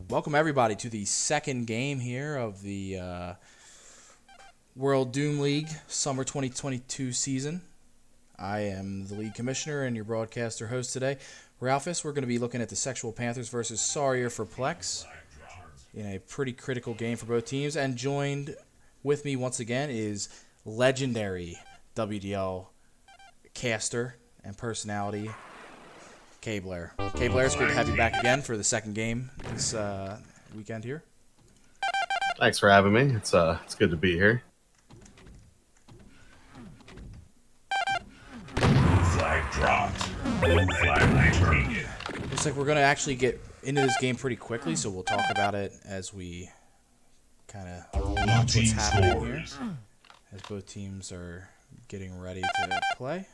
Welcome everybody to the second game here of the World Doom League Summer 2022 season. I am the league commissioner and your broadcaster host today, Ralphus. We're going to be looking at the Sexual Panthers versus Sorrier for Plex in a pretty critical game for both teams. And joined with me once again is legendary WDL caster and personality, K. Blair. K. Blair, it's good to have you back again for the second game this weekend here. Thanks for having me. It's good to be here. Flag dropped. Flag taken. Looks like we're going to actually get into this game pretty quickly, so we'll talk about it as we kind of watch what's happening here, as both teams are getting ready to play.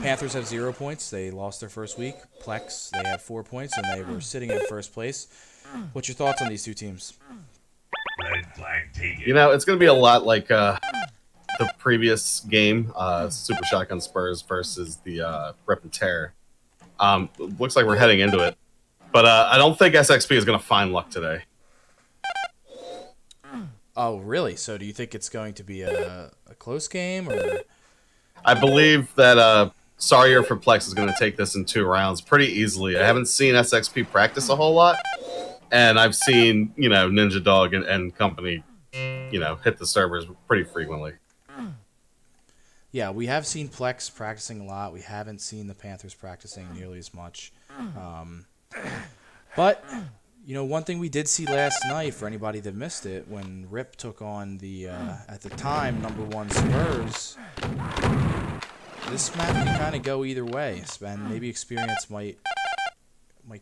Panthers have 0 points. They lost their first week. Plex, they have 4 points, and they were sitting in first place. What's your thoughts on these two teams? Red flag taken. You know, it's going to be a lot like the previous game, Super Shotgun Spurs versus the Rip and Tear. Looks like we're heading into it. But I don't think SXP is going to find luck today. Oh, really? So do you think it's going to be a close game? Or I believe that Sorrier for Plex is going to take this in 2 rounds pretty easily. I haven't seen SXP practice a whole lot, and I've seen, Ninja Dog and company, hit the servers pretty frequently. Yeah, we have seen Plex practicing a lot. We haven't seen the Panthers practicing nearly as much. But, one thing we did see last night, for anybody that missed it, when Rip took on the, at the time, #1 Spurs, this match can kind of go either way. And maybe experience might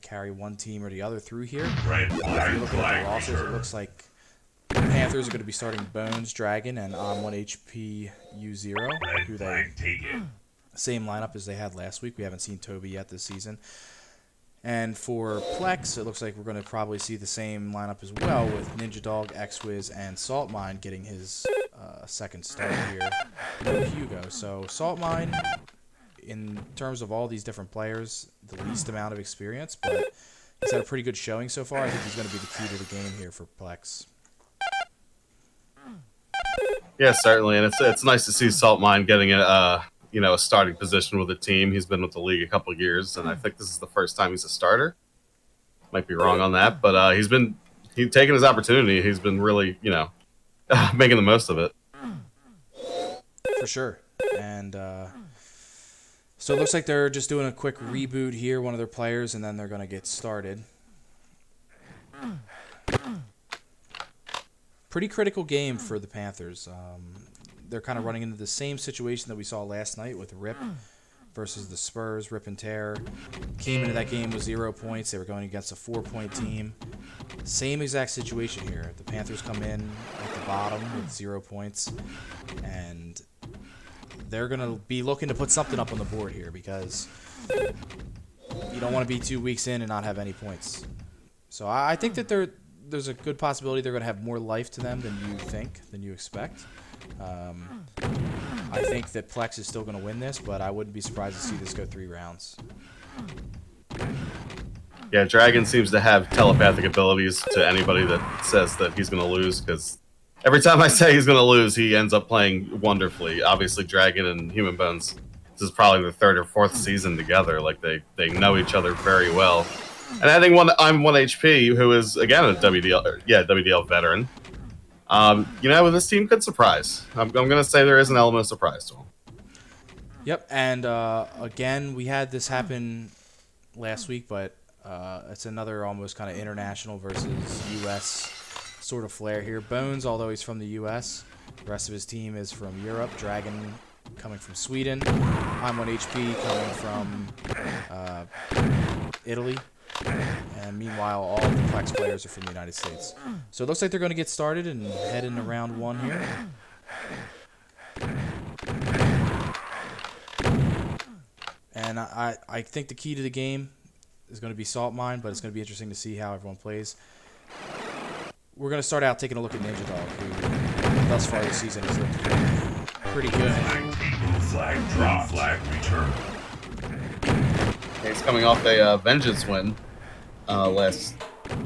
carry one team or the other through here. Red If you flag, look at the losses, it looks like the Panthers are going to be starting Bones, Dragon, and on 1 HP U0, Red who they flag taken. same lineup as they had last week. We haven't seen Toby yet this season. And for Plex, it looks like we're going to probably see the same lineup as well, with Ninja Dog, X-Wiz, and Saltmine getting his second start here. No Hugo. So Saltmine, in terms of all these different players, the least amount of experience, but he's had a pretty good showing so far. I think he's going to be the key to the game here for Plex. Yeah, certainly, and it's nice to see Saltmine getting a starting position with the team. He's been with the league a couple of years, and I think this is the first time he's a starter. Might be wrong on that, but he's taken his opportunity. He's been really, making the most of it. For sure. And so it looks like they're just doing a quick reboot here, one of their players, and then they're going to get started. Pretty critical game for the Panthers. They're kind of running into the same situation that we saw last night with Rip versus the Spurs. Rip and Tear came into that game with 0 points. They were going against a 4-point team. Same exact situation here. The Panthers come in at the bottom with 0 points, and they're going to be looking to put something up on the board here, because you don't want to be 2 weeks in and not have any points. So I think that there's a good possibility they're going to have more life to them than you expect. I think that Plex is still going to win this, but I wouldn't be surprised to see this go 3 rounds. Yeah, Dragon seems to have telepathic abilities to anybody that says that he's going to lose, because every time I say he's going to lose, he ends up playing wonderfully. Obviously, Dragon and Human Bones, this is probably their 3rd or 4th season together. Like, they know each other very well. And I think I'm 1 HP, who is, again, a WDL veteran. This team could surprise. I'm going to say there is an element of surprise to them. Yep, and again, we had this happen last week, but it's another almost kind of international versus U.S. sort of flair here. Bones, although he's from the U.S., the rest of his team is from Europe. Dragon coming from Sweden. I'm 1 HP coming from Italy. And meanwhile, all the Plex players are from the United States. So it looks like they're going to get started and head into round 1 here. And I think the key to the game is going to be Salt Mine, but it's going to be interesting to see how everyone plays. We're going to start out taking a look at Ninja Dog, who thus far this season has looked pretty good. Flag drop. Flag return. He's coming off a Vengeance win last,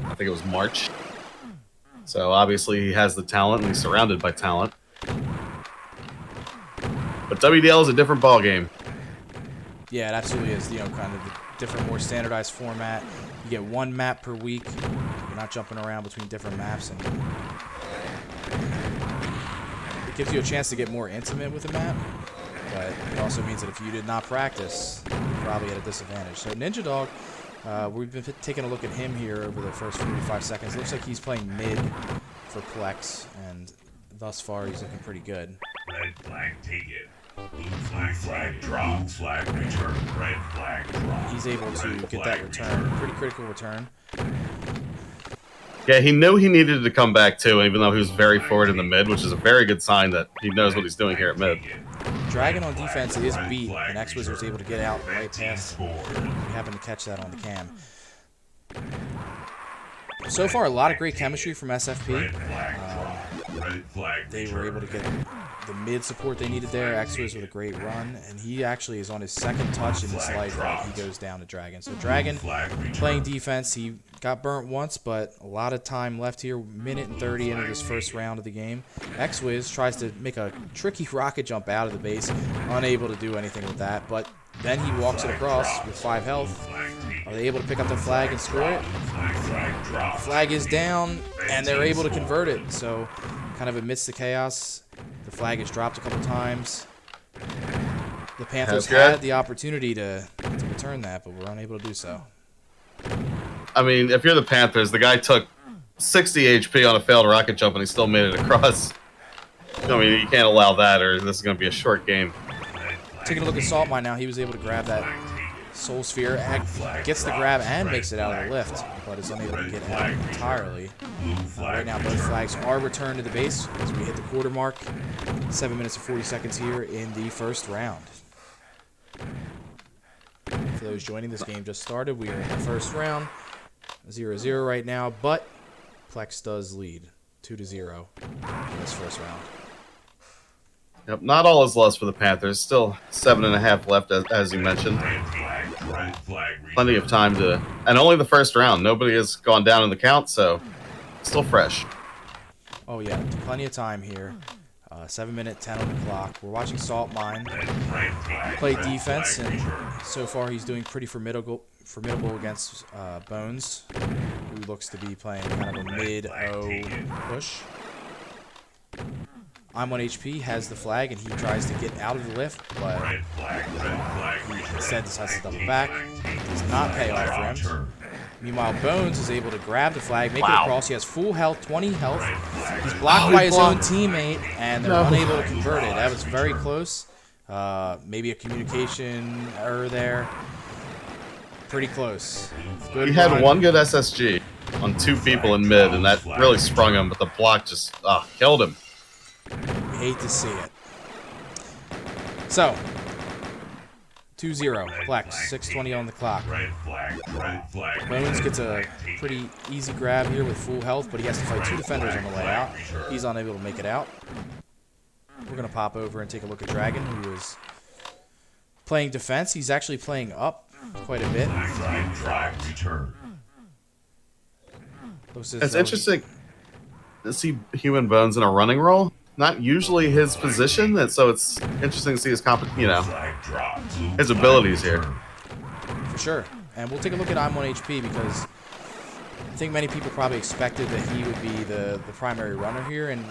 I think it was March. So obviously he has the talent and he's surrounded by talent. But WDL is a different ballgame. Yeah, it absolutely is. You know, kind of the different, more standardized format. You get one map per week. You're not jumping around between different maps, and it gives you a chance to get more intimate with the map. But it also means that if you did not practice, you're probably at a disadvantage. So Ninja Dog, we've been taking a look at him here over the first 45 seconds. Looks like he's playing mid for Plex, and thus far he's looking pretty good. Red flag taken. Blue flag drop. Blue flag return. Red flag drop. He's able to get that return, pretty critical return. Yeah, he knew he needed to come back too, even though he was very forward in the mid, which is a very good sign that he knows what he's doing here at mid. Dragon on defense is beat, and X-Wiz was able to get out right past. We happened to catch that on the cam. So far, a lot of great chemistry from SFP. They were able to get the mid support they needed there. X-Wiz with a great run, and he actually is on his second touch in his life that he goes down to Dragon. So Dragon playing defense. He got burnt once, but a lot of time left here. Minute and 30 into this first round of the game. X-Wiz tries to make a tricky rocket jump out of the base, unable to do anything with that, but then he walks it across with 5 health. Are they able to pick up the flag and score it? The flag is down, and they're able to convert it. So kind of amidst the chaos, the flag is dropped a couple times. The Panthers had the opportunity to return that, but were unable to do so. I mean, if you're the Panthers, the guy took 60 HP on a failed rocket jump and he still made it across. I mean, you can't allow that or this is going to be a short game. Taking a look at Salt Mine now, he was able to grab that Soul Sphere, gets the grab and makes it out of the lift, but is unable to get out entirely. Right now, both flags are returned to the base as we hit the quarter mark. 7 minutes and 40 seconds here in the first round. For those joining, this game just started. We are in the first round, 0-0 right now, but Plex does lead 2-0 in this first round. Yep, not all is lost for the Panthers. Still 7.5 left, as you mentioned. Plenty of time to... And only the first round. Nobody has gone down in the count, so still fresh. Oh, yeah. Plenty of time here. 7 minute 10 on the clock. We're watching Salt Mine play defense, and so far he's doing pretty formidable against Bones, who looks to be playing kind of a mid-O push. I'm on HP, has the flag, and he tries to get out of the lift, but he instead decides to double back. Does not pay off for him. Meanwhile, Bones is able to grab the flag, make it across. He has full health, 20 health. He's blocked by his own teammate, and they're unable to convert it. That was very close. Maybe a communication error there. Pretty close. Good He had run. one good SSG on 2 people in mid, and that really sprung him, but the block just killed him. We hate to see it. So, 2-0, Plex, 6:20 on the clock. Bones gets a pretty easy grab here with full health, but he has to fight 2 defenders on the way out. He's unable to make it out. We're going to pop over and take a look at Dragon, who is playing defense. He's actually playing up quite a bit. It's interesting to see Human Bones in a running role. Not usually his position, and so it's interesting to see his his abilities here. For sure. And we'll take a look at I'm on HP because I think many people probably expected that he would be the primary runner here, and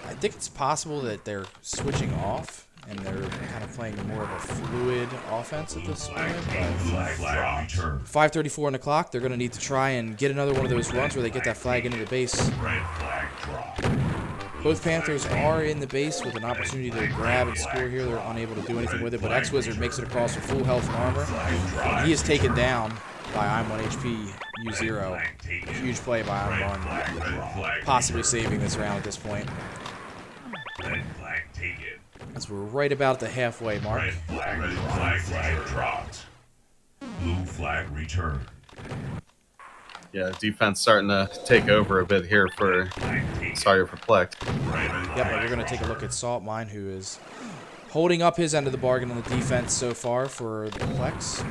I think it's possible that they're switching off and they're kind of playing more of a fluid offense at this point. 5:34 on the clock. They're going to need to try and get another one of those runs where they get that flag into the base. Both Panthers are in the base with an opportunity to grab and score here. They're unable to do anything with it, but X-Wizard makes it across with full health and armor. And he is taken down by I'm 1 HP, U0. Huge play by I'm 1. Possibly saving this round at this point. Red flag taken. As we're right about the halfway mark. Red flag dropped. Blue flag returned. Yeah, defense starting to take over a bit here for Sorry for Plex. Yep, and we're going to take a look at Salt Mine, who is holding up his end of the bargain on the defense so far for the Plex.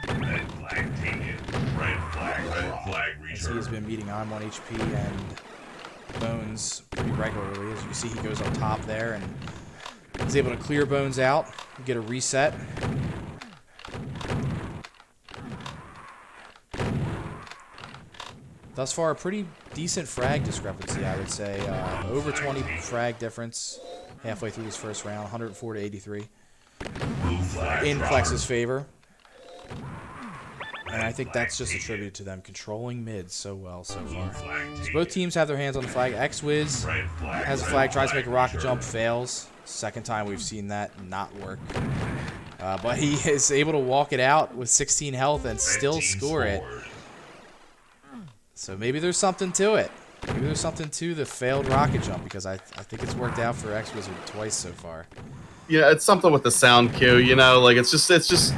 Red flag taken. Red flag As he has returned. been meeting I'm 1 HP and Bones pretty regularly. As you can see, he goes on top there and is able to clear Bones out, get a reset. Thus far, a pretty decent frag discrepancy, I would say. Over 20 frag difference halfway through this first round, 104 to 83. Blue flag In dropped. Plex's favor. And I think that's just attributed to them controlling mids so well so far. So both teams have their hands on the flag. X-Wiz Red flag. has a flag, tries to make a rocket jump, fails. Second time we've seen that not work. But he is able to walk it out with 16 health and still score it. So maybe there's something to it. Maybe there's something to the failed rocket jump, because I think it's worked out for X-Wizard twice so far. Yeah, it's something with the sound cue, you know, like it's just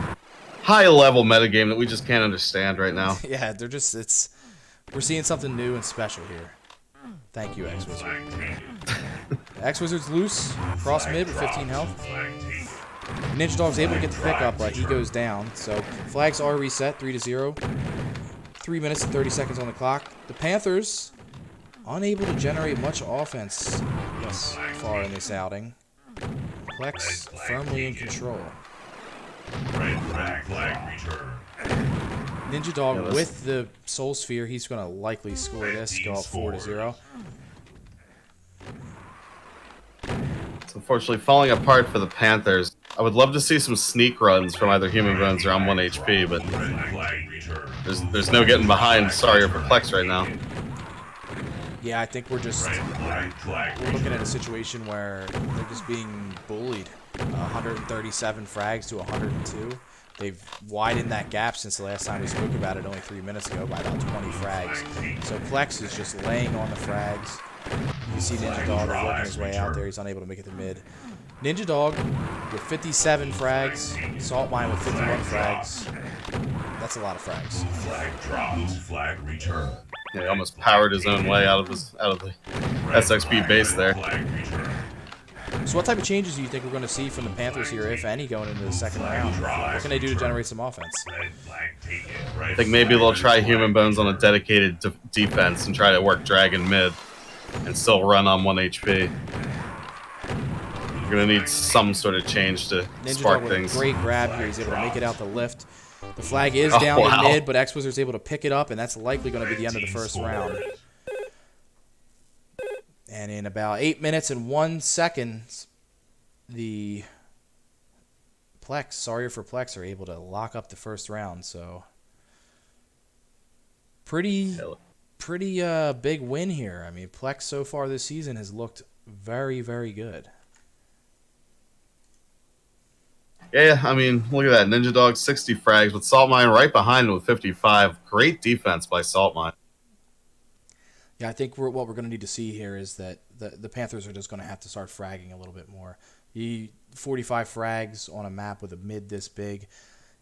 high level metagame that we just can't understand right now. Yeah, we're seeing something new and special here. Thank you, X-Wizard. X-Wizard's loose, cross mid with 15 health. Ninja Dog's able to get the pickup, but he goes down. So flags are reset, 3-0. 3 minutes and 30 seconds on the clock. The Panthers unable to generate much offense thus far in this outing. Plex firmly in control. Red flag returned. Ninja Dog Yeah, with the Soul Sphere, he's going to likely score this, go up 4-0. It's unfortunately falling apart for the Panthers. I would love to see some sneak runs from either Human Bones or I'm 1 HP, but Red flag returned. there's no getting behind Sorry for Plex right now. Yeah, I think we're just Red flag we're looking at a situation where they're just being bullied. 137 frags to 102. They've widened that gap since the last time we spoke about it only 3 minutes ago by about 20 frags. So Plex is just laying on the frags. You see Ninja Dog working his way out there. He's unable to make it to mid. Ninja Dog with 57 frags. Salt Mine with 51 frags. That's a lot of frags. flag drop. Blue flag returned. Yeah, he almost powered his own way out of the SXP base there. Flag returned. So what type of changes do you think we're going to see from the Panthers here, if any, going into the second round? What can they do to generate some offense? Red flag taken. I think maybe they'll try Human Bones on a dedicated defense and try to work Dragon mid and still run on 1 HP. You're going to need some sort of change to Ninja spark Dog with things. a great grab here. He's able to make it out the lift. The flag is Oh, down wow. in mid, but X-Wizard's able to pick it up, and that's likely going to be the end of the first round. And in about 8 minutes and 1 second, the Plex, Sorry for Plex, are able to lock up the first round. So pretty big win here. I mean, Plex so far this season has looked very, very good. Yeah, I mean, look at that. Ninja Dog 60 frags with Salt Mine right behind him with 55. Great defense by Salt Mine. Yeah, I think what we're going to need to see here is that the Panthers are just going to have to start fragging a little bit more. 45 frags on a map with a mid this big,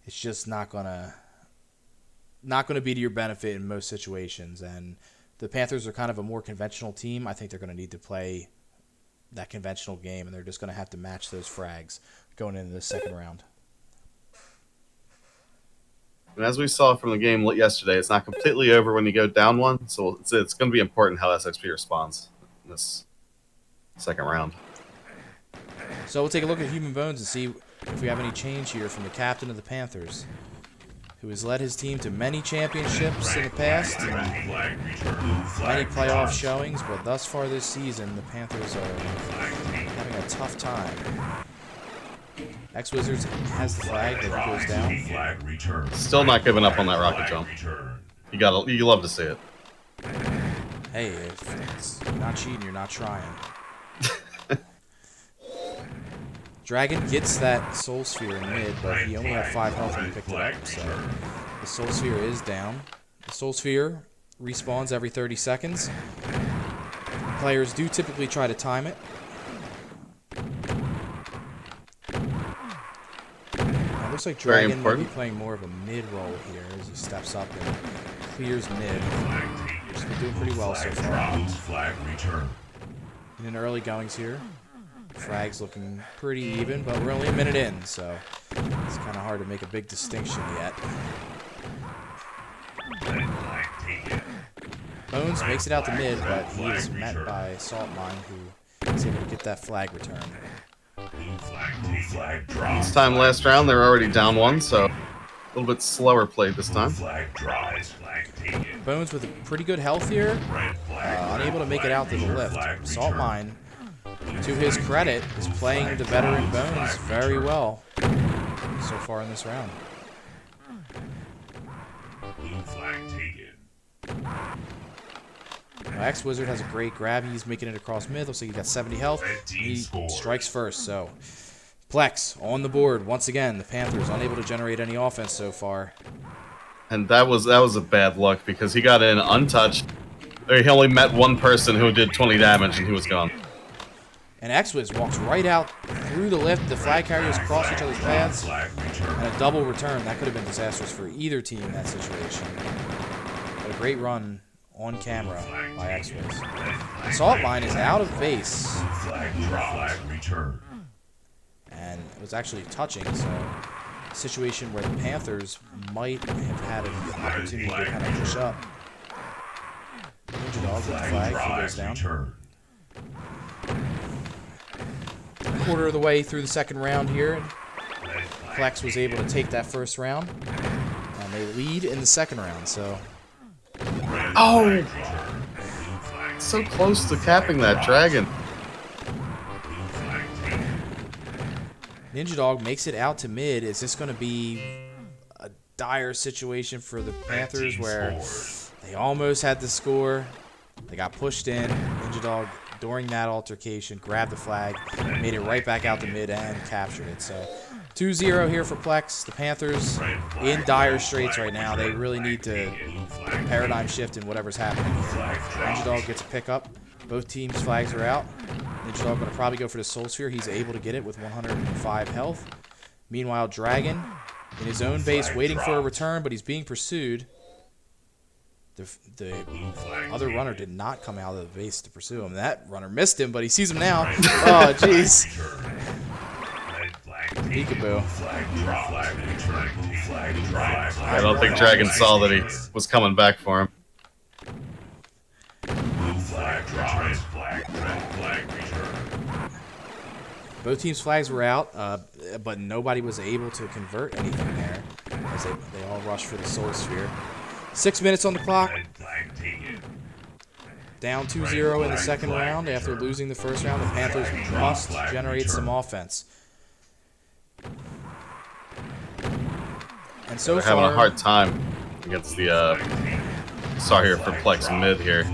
it's just not going to be to your benefit in most situations. And the Panthers are kind of a more conventional team. I think they're going to need to play that conventional game, and they're just going to have to match those frags going into the second round. And as we saw from the game yesterday, it's not completely over when you go down one, so it's going to be important how SXP responds in this second round. So we'll take a look at Human Bones and see if we have any change here from the captain of the Panthers, who has led his team to many championships in the past and Flag returned. Blue many flag playoff showings, but thus far this season, the Panthers are having a tough time. X-Wizards has the flag, but he goes down. flag returned. Still not giving up on that rocket jump. Return. You love to see it. Hey, if it's not cheating, you're not trying. Dragon gets that Soul Sphere in mid, but he only had 5 health when he picked it up, so The Soul Sphere is down. The Soul Sphere respawns every 30 seconds. Players do typically try to time it. It looks like Dragon might be playing more of a mid-roll here as he steps up and clears mid. He's been doing pretty well so far. In an early goings here. Frag's looking pretty even, but we're only a minute in, so it's kind of hard to make a big distinction yet. Bones makes it out to mid, but he is met by Saltmine, who is able to get that flag return. This time last round, they're already down one, so a little bit slower play this time. Bones with a pretty good health here, unable to make it out to the lift. Saltmine, to his credit, is playing the veteran Bones very well so far in this round. X-Wizard has a great grab. He's making it across mid. Looks like he got 70 health. He strikes first, so Plex on the board once again. The Panthers unable to generate any offense so far. And that was a bad luck because he got in untouched. He only met one person who did 20 damage and he was gone. And X-Wiz walks right out through the lift. The flag carriers cross each other's paths. And a double return. That could have been disastrous for either team in that situation. But a great run on camera by X-Wiz. Saltmine is out of base. And it was actually touching, so a situation where the Panthers might have had an opportunity to kind of push up. Ninja Dog with the flag, he goes down. Quarter of the way through the second round here. Plex was able to take that first round. And they lead in the second round, so... Oh! So close to capping that dragon. Ninja Dog makes it out to mid. Is this going to be a dire situation for the Panthers where they almost had the score? They got pushed in. Ninja Dog, during that altercation, grabbed the flag, made it right back out to mid and captured it. So 2-0 here for Plex. The Panthers in dire straits right now. They really need to paradigm shift in whatever's happening here. Ninja Dog gets a pickup. Both teams' flags are out. Ninja Dog going to probably go for the Soul Sphere. He's able to get it with 105 health. Meanwhile, Dragon in his own base waiting for a return, but he's being pursued. The other runner did not come out of the base to pursue him. That runner missed him, but he sees him now. Oh, jeez. Peekaboo. I don't think Dragon saw that he was coming back for him. Both teams' flags were out, but nobody was able to convert anything there as they all rushed for the Soul Sphere. 6 minutes on the clock. Down 2-0 in the second round. After losing the first round, the Panthers must generate some offense. And so They're far, having a hard time against the sorry here for Plex mid here.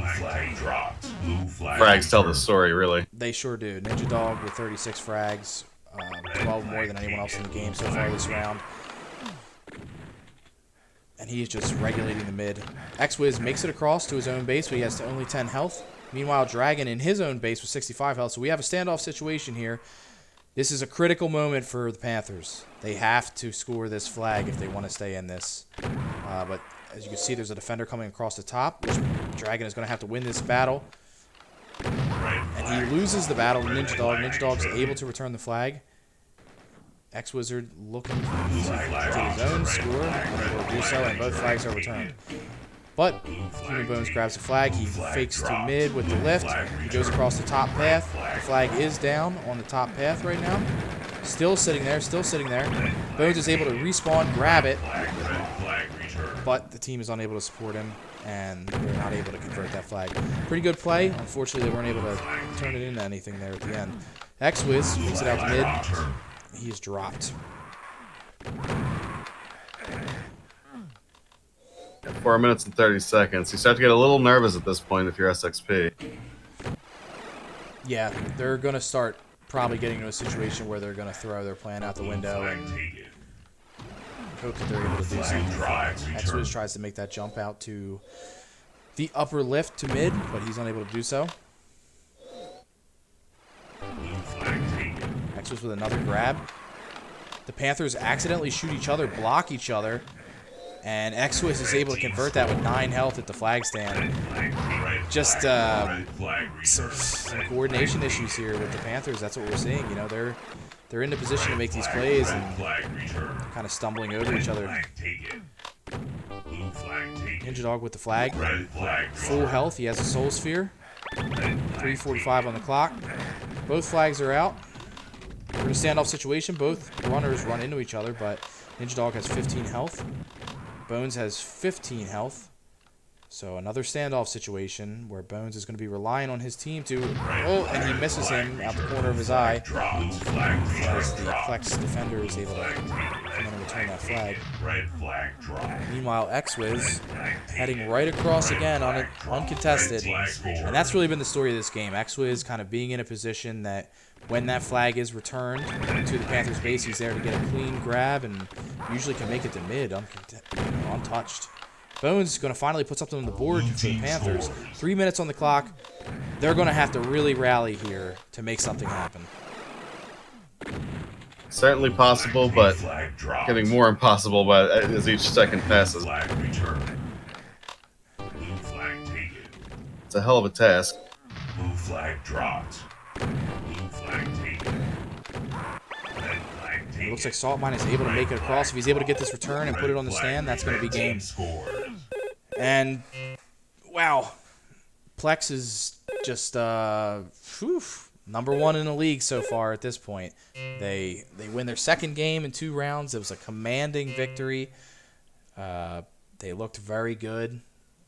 Frags tell the story, really. they sure do. Ninja Dog with 36 frags, 12 more than anyone else in the game so far this round. And he's just regulating the mid. X-Wiz makes it across to his own base, but he has only 10 health. Meanwhile, Dragon in his own base with 65 health. So we have a standoff situation here. This is a critical moment for the Panthers. They have to score this flag if they want to stay in this. But as you can see, there's a defender coming across the top, which Dragon is going to have to win this battle. And he loses the battle to Ninja Dog. Ninja Dog's able to return the flag. X-Wizard looking to get his own score, unable to do so, and both flags are returned. But Human Bones grabs the flag. He fakes to mid with the lift. He goes across the top path. The flag is down on the top path right now. Still sitting there, still sitting there. Bones is able to respawn, grab it, but the team is unable to support him, and they're not able to convert that flag. Pretty good play. Unfortunately, they weren't able to turn it into anything there at the end. X-Wiz makes it out to mid. He is dropped. 4 minutes and 30 seconds. You start to get a little nervous at this point if you're SXP. Yeah, they're going to start probably getting into a situation where they're going to throw their plan out the window and hope that they're able to do something. X-Wiz tries to make that jump out to the upper lift to mid, but he's unable to do so. X-Wiz with another grab. The Panthers accidentally shoot each other, block each other, and X-Wiz is able to convert that with 9 health at the flag stand. Just some coordination issues here with the Panthers. That's what we're seeing. You know, they're in the position to make these plays and kind of stumbling over each other. Ninja Dog with the flag. Full health. He has a Soul Sphere. 3:45 on the clock. Both flags are out. We're in a standoff situation. Both runners run into each other, but Ninja Dog has 15 health. Bones has 15 health. So another standoff situation where Bones is going to be relying on his team to... Oh, and he misses him out the corner of his eye. As the Flex defender is able to come in and return that flag. Meanwhile, X-Wiz heading right across again on it, uncontested. And that's really been the story of this game. X-Wiz kind of being in a position that when that flag is returned to the Panthers base, he's there to get a clean grab and usually can make it to mid untouched. Bones is going to finally put something on the board for the Panthers. 3 minutes on the clock. They're going to have to really rally here to make something happen. Certainly possible, but getting more impossible as each second passes. It's a hell of a task. Blue flag dropped. Blue flag taken. Red flag taken. It looks like Saltmine is able to make it across. If he's able to get this return and put it on the stand, that's going to be game. And, wow. Plex is just, number 1 in the league so far at this point. They win their second game in 2 rounds. It was a commanding victory. They looked very good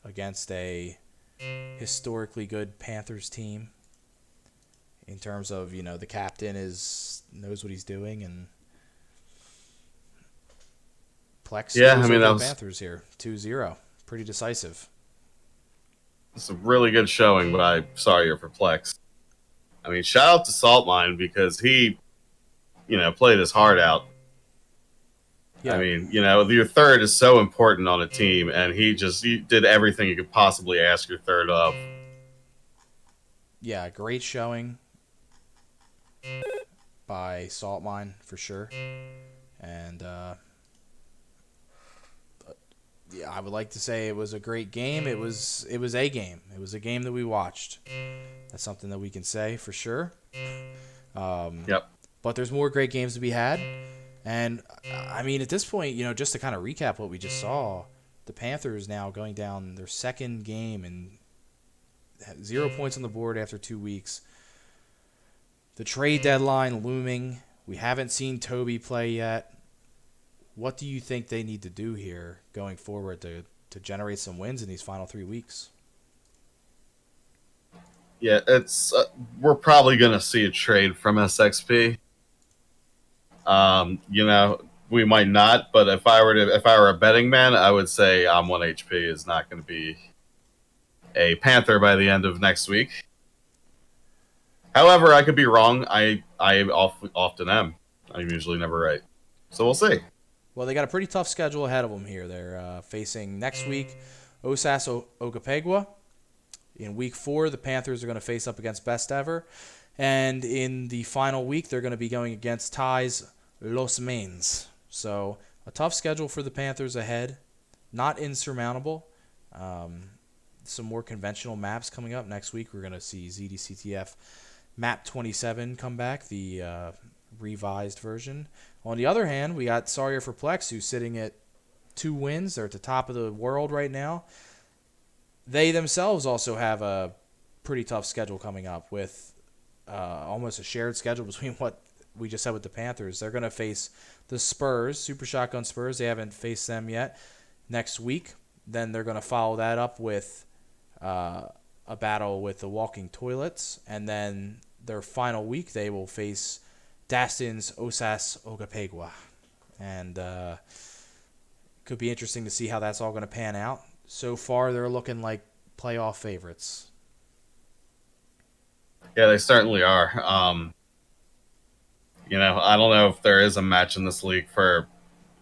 against a historically good Panthers team. In terms of, you know, the captain knows what he's doing, and Plex the Panthers here, 2-0. Pretty decisive. It's a really good showing, but I'm sorry for Plex. I mean, shout out to Saltmine because he, played his heart out. Yeah. I mean, your third is so important on a team, and he did everything you could possibly ask your third of. Yeah, great showing by Saltmine for sure. And yeah, I would like to say it was a great game. It was a game. It was a game that we watched. That's something that we can say for sure. Yep. But there's more great games to be had. And, I mean, at this point, just to kind of recap what we just saw, the Panthers now going down their second game and 0 points on the board after 2 weeks. The trade deadline looming. We haven't seen Toby play yet. What do you think they need to do here going forward to generate some wins in these final 3 weeks? Yeah, it's we're probably going to see a trade from SXP. We might not, but if I were a betting man, I would say I'm1 HP is not going to be a Panther by the end of next week. However, I could be wrong. I often am. I'm usually never right. So we'll see. Well, they got a pretty tough schedule ahead of them here. They're facing next week Osas Ogapegua. In week 4, the Panthers are going to face up against Best Ever. And in the final week, they're going to be going against Ties Los Mains. So a tough schedule for the Panthers ahead. Not insurmountable. Some more conventional maps coming up. Next week, we're going to see ZDCTF Map 27 come back, the revised version. On the other hand, we got Sawyer for Plex, who's sitting at 2 wins. They're at the top of the world right now. They themselves also have a pretty tough schedule coming up with almost a shared schedule between what we just said with the Panthers. They're going to face the Spurs, Super Shotgun Spurs. They haven't faced them yet next week. Then they're going to follow that up with a battle with the Walking Toilets. And then their final week, they will face Dastin's Osas Ogapegua. And could be interesting to see how that's all going to pan out. So far, they're looking like playoff favorites. Yeah, they certainly are. I don't know if there is a match in this league for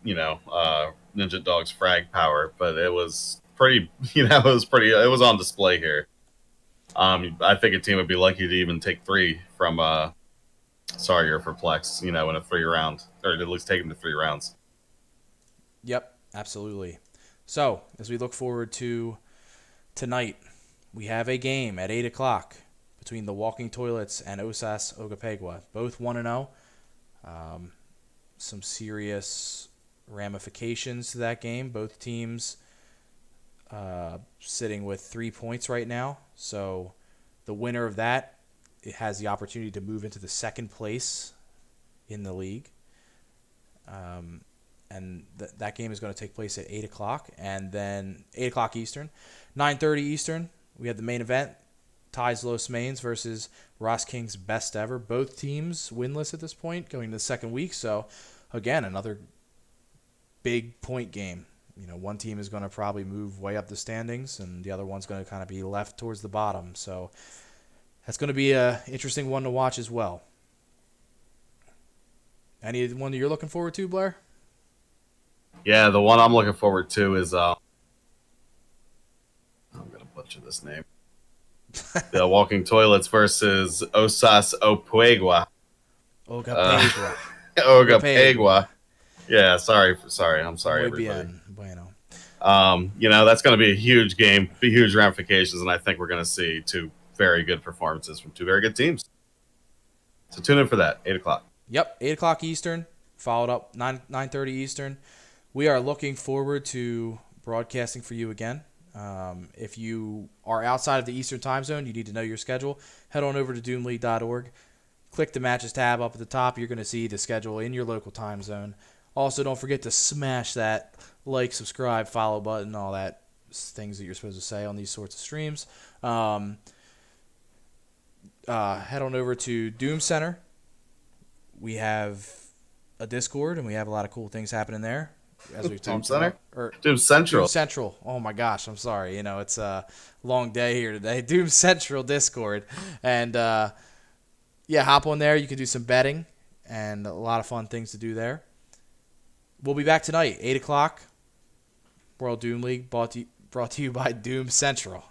Ninja Dog's frag power, but it was pretty. It was on display here. I think a team would be lucky to even take 3 from Sawyer for Plex. In a 3-round, or at least take him to 3 rounds. Yep, absolutely. So, as we look forward to tonight, we have a game at 8 o'clock between the Walking Toilets and Osas Ogapegua. Both 1-0. Some serious ramifications to that game. Both teams sitting with 3 points right now. So, the winner of that it has the opportunity to move into the second place in the league. And that game is going to take place at 8 o'clock, and then 8 o'clock Eastern. 9:30 Eastern, we have the main event, Ties Los Mains versus Ross King's Best Ever. Both teams winless at this point, going to the second week. So, again, another big point game. One team is going to probably move way up the standings, and the other one's going to kind of be left towards the bottom. So, that's going to be an interesting one to watch as well. Any one that you're looking forward to, Blair? Yeah, the one I'm looking forward to is I'm gonna butcher this name. The Walking Toilets versus Osas Opuegua. Ogapegua. Ogapegua. Yeah, sorry. I'm sorry, Muy everybody. bien. Bueno. That's going to be a huge game, be huge ramifications, and I think we're going to see 2 very good performances from 2 very good teams. So tune in for that, 8 o'clock. Yep, 8 o'clock Eastern, followed up 9:30 Eastern. We are looking forward to broadcasting for you again. If you are outside of the Eastern time zone, you need to know your schedule. Head on over to doomleague.org. Click the matches tab up at the top. You're going to see the schedule in your local time zone. Also, don't forget to smash that like, subscribe, follow button, all that things that you're supposed to say on these sorts of streams. Head on over to Doom Center. We have a Discord, and we have a lot of cool things happening there. As we've Doom talked Center? about. Or Doom Central. Doom Central. Oh, my gosh. I'm sorry. It's a long day here today. Doom Central Discord. And, hop on there. You can do some betting and a lot of fun things to do there. We'll be back tonight, 8 o'clock. World Doom League, brought to you by Doom Central.